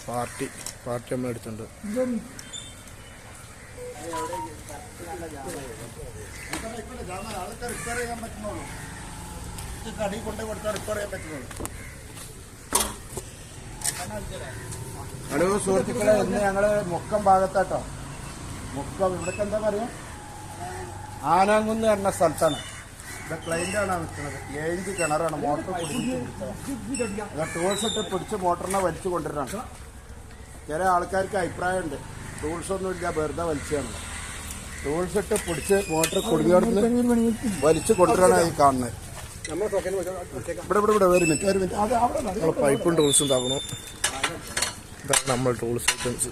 Party നമ്മൾ എടുത്തിട്ടുണ്ട്. കടി കൊണ്ടു കൊടുത്താൽ റിപ്പയർ ചെയ്യാൻ പറ്റുന്നുള്ളൂ. ഹലോ സുഹൃത്തുക്കളെ, ഇന്ന് ഞങ്ങള് മുക്കം ഭാഗത്താട്ടോ. മുക്കം ഇവിടേക്ക് എന്താ പറയാ, ആനാങ്കുന്ന് എന്ന സ്ഥലത്താണ്. ഇവിടെ ക്ലൈൻ്റാണ് നിൽക്കുന്നത്. 7 ഇഞ്ച് കിണറാണ്. മോട്ടർ പിടിച്ച് ടൂൾസ് ഇട്ട് പിടിച്ച് മോട്ടറിനെ വലിച്ചു കൊണ്ടുവരാണ്. ചില ആൾക്കാർക്ക് അഭിപ്രായമുണ്ട് ടൂൾസ് ഒന്നും ഇല്ല, വെറുതെ വലിച്ചാണ്. ടൂൾസ് ഇട്ട് പിടിച്ച് മോട്ടർ കുടുങ്ങിയോടത്ത് വലിച്ചു കൊണ്ടുവരാണ് ഈ കാണുന്നത്. ഇവിടെ ഒരു മിനിറ്റ് പൈപ്പും ടൂൾസും ഉണ്ടാക്കണം. ഇതാണ് നമ്മൾ ടൂൾസ് ഐറ്റംസ്.